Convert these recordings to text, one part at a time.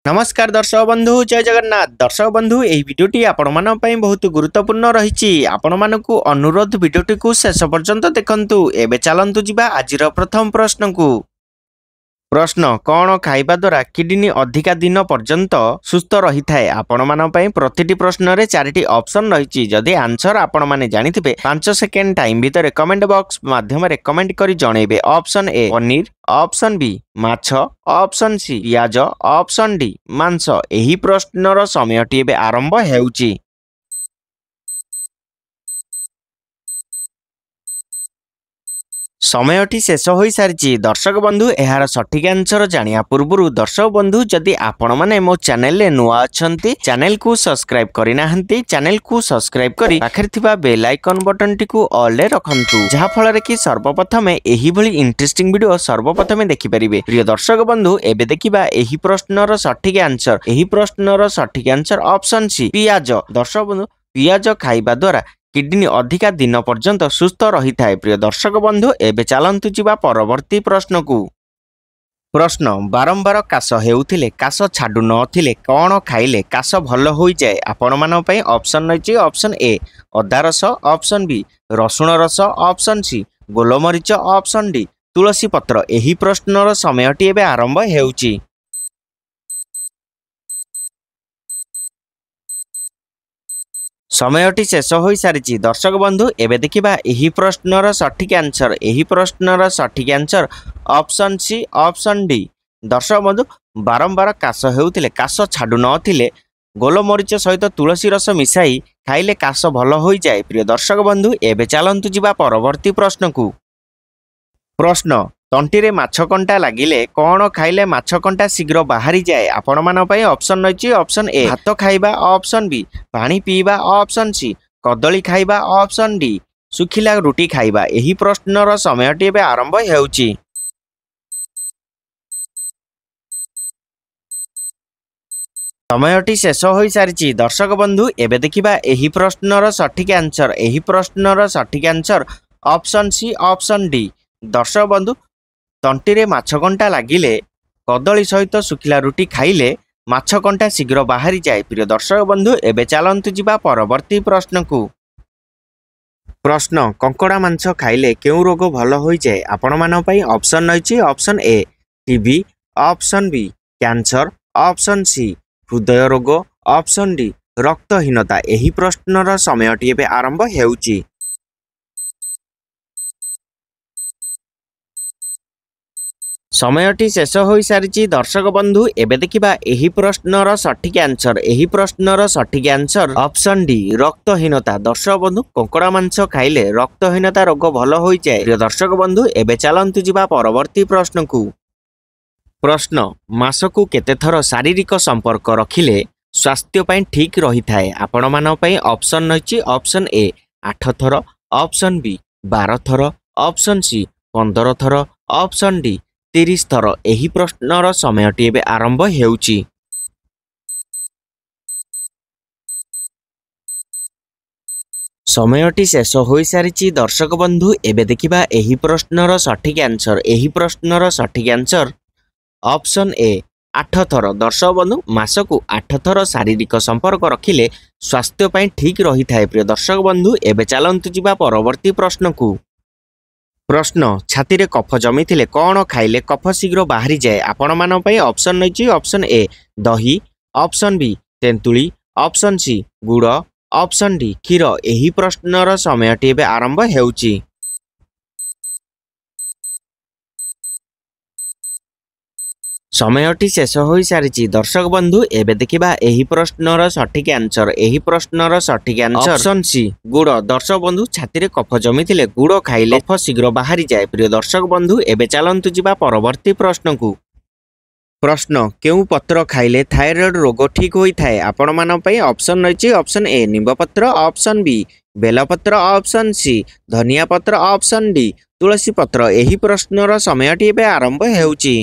नमस्कार दर्शक बंधु जय जगन्नाथ दर्शक बंधु यही भिडियोटी आपण मानन पई बहुत गुरुत्वपूर्ण रही आपण मानकु अनुरोध भिडियोटी को शेष पर्यंत देखंतु एबे चलंतु जिबा आजिर प्रथम प्रश्न को प्रश्न कौन खाइबा द्वारा किडनी अधिका दिन पर्यंत सुस्थ रही थाए आपण मानन पई प्रतिटी प्रश्न रे चारिटी ऑप्शन रही जदि आंसर आपण माने जानिथिबे 5 सेकेंड टाइम भीतर कमेंट बॉक्स माध्यम रे कमेंट करी जणेबे। Option A paneer, option B माछ, ऑप्शन सी पियाज, ऑप्शन डी मांस। एही प्रश्नर समयटी एबे आरंभ हेउची। समयटी शेष हो सारी दर्शक बंधु यार सठिक आंसर जानिया पूर्व दर्शक बंधु जदि आपण माने मो चैनल रे नुआ अछंती चैनल को सब्सक्राइब करि नाहंती चैनल को सब्सक्राइब करी पाखरे थिबा बेल आइकन बटन टी को ऑल रे रखंतु जहा फल रे कि सर्वप्रथम एही भली इंटरेस्टिंग वीडियो सर्वप्रथम देखि परिबे। प्रिय दर्शक बंधु एबे देखिबा एही प्रश्नर सठिक आंसर। एही प्रश्नर सठिक आंसर ऑप्शन सी पियाज। दर्शक बंधु पियाज खाइबा द्वारा किडनी अधिका दिन पर्यंत सुस्थ रही थाए। प्रिय दर्शक बंधु एबे चलंतु जिबा परवर्ती प्रश्न को प्रश्न बारंबार काश हेउथिले काश छाडु नथिले कौन खाइले काश भल हो जाए आपण मानन पई ऑप्शन रही। ऑप्शन ए अदा रस, ऑप्शन बी रसुण रस, ऑप्शन सी गोलमरीच, ऑप्शन डी तुलसी पत्र। एही प्रश्नर समयटी एबे आरंभ हेउची। समयटी शेष हो सारी दर्शक बंधु एबे देखिबा एही प्रश्नर सठिक आंसर। एही प्रश्नर सठिक answer option C option D. दर्शक बंधु बारंबार काश हेउथिले काश छाडु नथिले गोलमरीच सहित तुलसी रस मिसाई खाइले काश भल हो जाए। प्रिय दर्शक बंधु एबे चलंतु जिबा परवर्ती प्रश्न को प्रश्न तंटीरे माछ कंटा लागिले कौन खाइले माछ कंटा शीघ्र बाहरी जाए आपण मानन पई ऑप्शन रही। ऑप्शन ए भात खाइबा, ऑप्शन बी पानी पीबा, ऑप्शन सी कदली खाइबा, ऑप्शन डी सुखिला रुटी खाइबा। एही प्रश्नर समयटी एबे आरंभ हेउची। समयटी शेष हो सारी दर्शक बंधु एबे देखिबा एही प्रश्नर सठिक आंसर। एही प्रश्नर सठिक answer option C option D. दर्शक बंधु तंटीरे माछ कंटा लागिले कदली सहित सुखिला रुटी खाइले माछ कंटा शीघ्र बाहरी जाए। प्रिय दर्शक बंधु एबे चलंतु जिबा परवर्ती प्रश्न को प्रश्न कंकड़ा मांस खाइले केउ रोग भल हो जाए आपण मानन पई ऑप्शन रही। Option A TB, option B cancer, option C हृदय रोग, ऑप्शन डी रक्तहीनता। एही प्रश्नर समयटी एबे आरंभ हेउची। समयटी शेष हो सारी दर्शक बंधु एबे देखिबा एही प्रश्नर सठिक आंसर। एही प्रश्नर सठिक आंसर ऑप्शन डी रक्तहीनता। दर्शक बंधु कंकड़ा मांस खाइले रक्तहीनता रोग भल हो जाए। प्रिय दर्शक बंधु एबे चलंतु जिबा परवर्ती प्रश्न को प्रश्न मासकु केते थर शारीरिक संपर्क रखिले स्वास्थ्य पई ठीक रही थाए आपण मानन पई ऑप्शन रही। ऑप्शन ए 8 थर, ऑप्शन बी 12 थर, ऑप्शन सी 15 थर, ऑप्शन डी 30 थर। एही प्रश्नर समयटी एबे आरंभ हेउची। समयटी शेष हो सारी दर्शक बंधु एबे देखिबा एही प्रश्नर सठिक आंसर। एही प्रश्नर सठिक आंसर ऑप्शन ए 8 थर। दर्शक बंधु मासकु 8 थर शारीरिक संपर्क रखिले स्वास्थ्य पई ठीक रही थाए। प्रिय दर्शक बंधु एबे चलंतु जिबा परवर्ती प्रश्न को प्रश्न छाती रे कफ जमी थिले कौन खाइले कफ शीघ्र बाहरी जाए आपण मानन पई ऑप्शन रही। ऑप्शन ए दही, ऑप्शन बी तेंतुली, ऑप्शन सी गुड़, ऑप्शन डी क्षीर। एही प्रश्नर समयटी एबे आरंभ हेउची। समयटी शेष हो सारी दर्शक बंधु एबे देखिबा एही प्रश्नर सठिक आंसर। एही प्रश्नर सठिक आंसर ऑप्शन सी गुड़। दर्शक बंधु छाती रे कफ जमी थिले गुड़ खाइले कफ शीघ्र बाहरी जाए। प्रिय दर्शक बंधु एबे चलंतु जिबा परवर्ती प्रश्न को प्रश्न केउ पत्र खाइले थायराइड रोग ठीक होई थाए आपण मानन पई ऑप्शन रही। ऑप्शन ए निंब पत्र, ऑप्शन बी बेलपत्र, ऑप्शन सी धनिया पत्र, ऑप्शन डी तुलसी पत्र। एही प्रश्नर समयटी एबे आरंभ हेउची।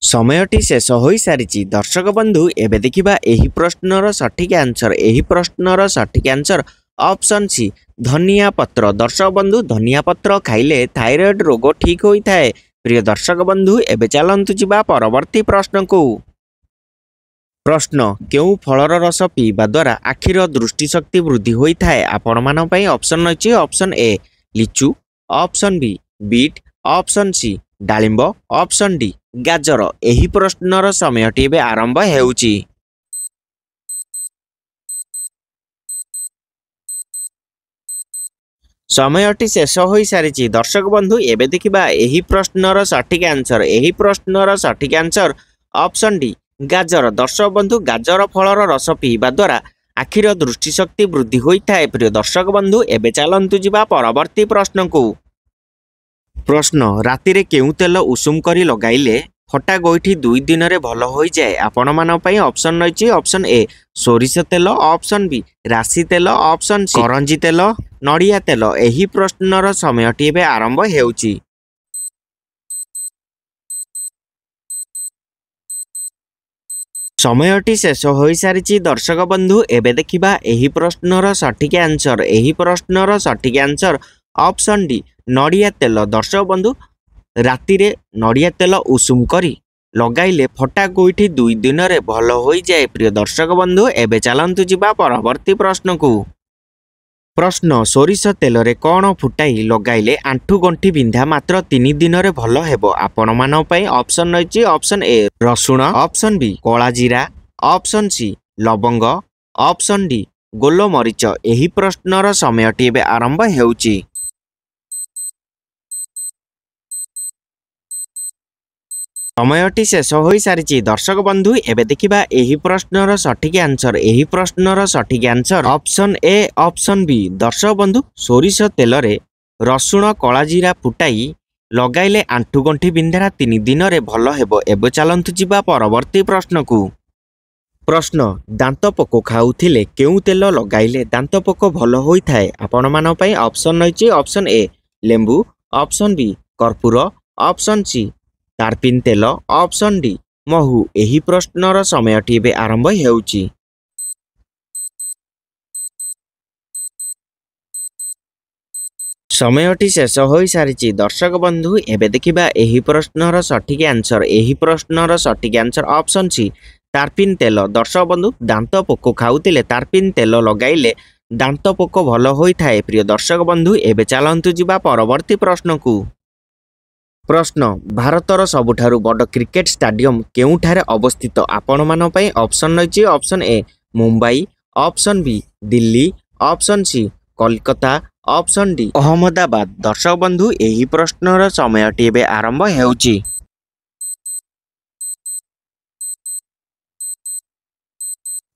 समयटी शेष हो सारी दर्शक बंधु एबे देखिबा एही प्रश्नर सठिक आंसर। एही प्रश्नर सठिक आंसर ऑप्शन सी धनिया पत्र। दर्शक बंधु धनिया पत्र खाइले थायराइड रोग ठीक होता है। प्रिय दर्शक बंधु एबे चलंतु जिबा परवर्ती प्रश्न को। प्रश्न केउ फलर रस पीवा द्वारा आखिर दृष्टिशक्ति वृद्धि होता है। आपण मान पई ऑप्शन रही ऑप्शन ए लिचु, option B beet, option C डालिंब, ऑप्शन डी गाजर। एही प्रश्नर समयटी एबे आरंभ हेउची। समयटी शेष हो सारी। दर्शक बंधु एबे देखिबा एही प्रश्नर सठिक आंसर। एही प्रश्नर सठिक आंसर ऑप्शन डी गाजर। दर्शक बंधु गाजर फलर रस पीवा द्वारा आखिर दृष्टिशक्ति वृद्धि होता है। प्रिय दर्शक बंधु एबे चलंतु जिबा परवर्ती प्रश्न को। प्रश्न रातिरे केउ तेल उषुम करी लगाइले फटा गोइठी 2 दिन रे भल होई जाए। आपण मान पई ऑप्शन रही ऑप्शन ए सोरिष तेल, ऑप्शन बी राशि तेल, ऑप्शन सी करंजी तेल, नड़िया तेल। एही प्रश्नर समयटी एबे आरंभ हेउची। समयटी शेष हो सारी। दर्शक बंधु एबे देखिबा एही प्रश्नर सठिक आंसर। एही प्रश्नर सठिक आंसर ऑप्शन डी नड़िया तेल। दर्शक बंधु रातिरे नड़िया तेल उषुम करी लगाइले फटा गोइठी 2 दिन रे भल होई जाए। प्रिय दर्शक बंधु एबे चलंतु जिबा परवर्ती प्रश्न को। प्रश्न सोरिष तेल रे कौन फुटाई लगाइले आंठु गंठी बिंधा मात्र 3 दिन रे भल हेबो। आपण मान पई ऑप्शन रही ऑप्शन ए रसुण, ऑप्शन बी कला जीरा, ऑप्शन सी लवंग, ऑप्शन डी गोलमरीच। एही प्रश्नर समयटी एबे आरंभ हेउची। समयटी शेष हो सारी। दर्शक बंधु एबे देखिबा एही प्रश्नर सठिक आंसर। एही प्रश्नर सठिक answer option A option B. दर्शक बंधु सोरिष तेल रे रसुण कला जीरा फुटाई लगाइले आंठु गंठी बिंधा 3 दिन रे भल हेबो। एबे चलंतु जिबा परवर्ती प्रश्न को। प्रश्न दांत पोक खाउथिले केउ तेल लगाइले दांत पोक भल होइथाय। आपण मान पई ऑप्शन रही ऑप्शन ए लेंबू, ऑप्शन बी कर्पूर, ऑप्शन सी तारपिन तेल, ऑप्शन डी महू। एही प्रश्नर समयटी एबे आरंभ हेउची। समयटी शेष हो सारी। दर्शक बंधु एबे देखिबा एही प्रश्नर सठिक आंसर। एही प्रश्नर सठिक आंसर ऑप्शन सी तारपिन तेल। दर्शक बंधु दांत पोक खाउतिले तारपिन तेल लगाइले दांत पोक भल होइथाय। प्रिय दर्शक बंधु एबे चलंतु जिबा परवर्ती प्रश्न को। प्रश्न भारतर सबुठारु बड़ क्रिकेट स्टाडियम केउठारे अवस्थित। आपण मान पई ऑप्शन रही option A Mumbai, option B Delhi, option C Kolkata, option D Ahmedabad. दर्शक बंधु एही प्रश्नर समयटी एबे आरंभ हेउची।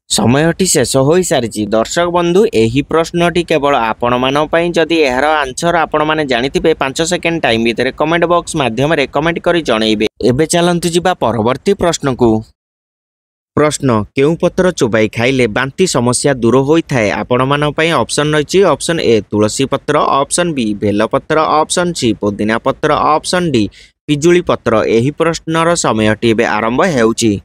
समयटी शेष हो सारी। दर्शक बंधु एही प्रश्नटी केवल आपण मान पई। जदि एहार आंसर आपण माने जानिथिबे 5 सेकेंड टाइम भितर कमेंट बॉक्स माध्यम रे कमेंट करी जणैबे। एबे चलंतु जिबा परवर्ती प्रश्न को। प्रश्न केउ पत्र चोबाई खाइले बांती समस्या दूर होइथाय। आपण मान पई ऑप्शन रही ऑप्शन ए तुलसी पत्र, ऑप्शन बी बेल पत्र, ऑप्शन सी पुदीना पत्र, ऑप्शन डी पिजुली पत्र। एही प्रश्नर समयटी एबे आरंभ हेउची।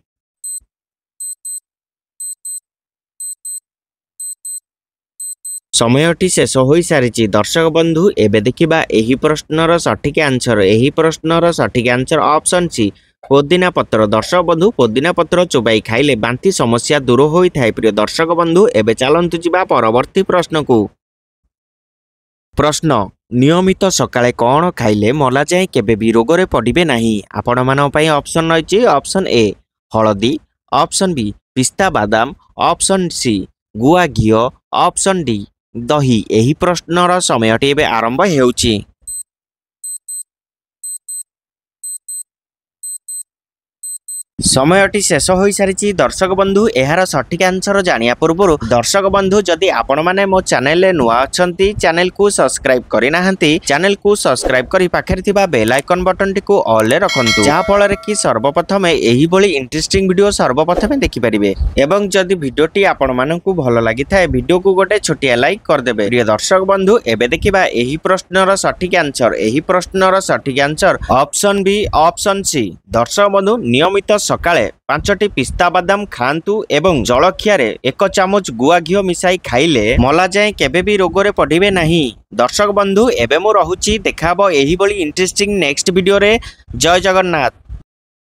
समयटी शेष हो सारी। दर्शक बंधु एबे देखिबा एही प्रश्नर सठिक आंसर। एही प्रश्नर सठिक आंसर ऑप्शन सी पुदीना पत्र। दर्शक बंधु पुदीना पत्र चोबाई खाइले बांती समस्या दूर होइथाय। प्रिय दर्शक बंधु एबे चलंतु जिबा परवर्ती प्रश्न को। प्रश्न नियमित सकाळे कौन खाइले मला जाए केबे भी रोग रे पड़िबे नाही। आपण मान पई ऑप्शन रही ऑप्शन ए हळदी, ऑप्शन बी पिस्ता बादाम, ऑप्शन सी गुआ घिओ, ऑप्शन डी दही। एही प्रश्नर समयटी एबे आरंभ हेउची। समयटी शेष हो सारी। दर्शक बंधु एहार सठिक आंसर जानिया पूर्व दर्शक बंधु जदि आपण माने मो चैनल रे नुआ अछंती चैनल को सब्सक्राइब करि नाहंती चैनल को सब्सक्राइब करी पाखरे थिबा बेल आइकन बटन टी को ऑल रे रखंतु। जहा फल रे कि सर्वप्रथम एही भली इंटरेस्टिंग वीडियो सर्वप्रथम देखि परिबे। एवं जदि वीडियोटी आपण मानकु भल लागि थाए वीडियो को गोटे छोटिया लाइक कर देबे। प्रिय दर्शक बंधु एबे देखिबा एही प्रश्नर सठिक आंसर। एही प्रश्नर सठिक answer option B option C. दर्शक बंधु नियमित सकाळ ସକାଳେ 5ଟି ପିସ୍ତା ବାଦାମ ଖାଆନ୍ତୁ ଏବଂ ଜଳଖିଆରେ 1 ଚାମଚ ଗୁଆ ଘିଅ ମିଶାଇ ଖାଇଲେ ମଲା ଯାଏ କେବେ ବି ରୋଗରେ ପଡ଼ିବେ ନାହିଁ। ଦର୍ଶକ ବନ୍ଧୁ ଏବେ ମୁଁ ରହୁଛି, ଦେଖାହବ ଏହିଭଳି ଇଣ୍ଟରେଷ୍ଟିଂ ନେକ୍ସଟ ଭିଡ଼ିଓରେ। ଜୟ ଜଗନ୍ନାଥ।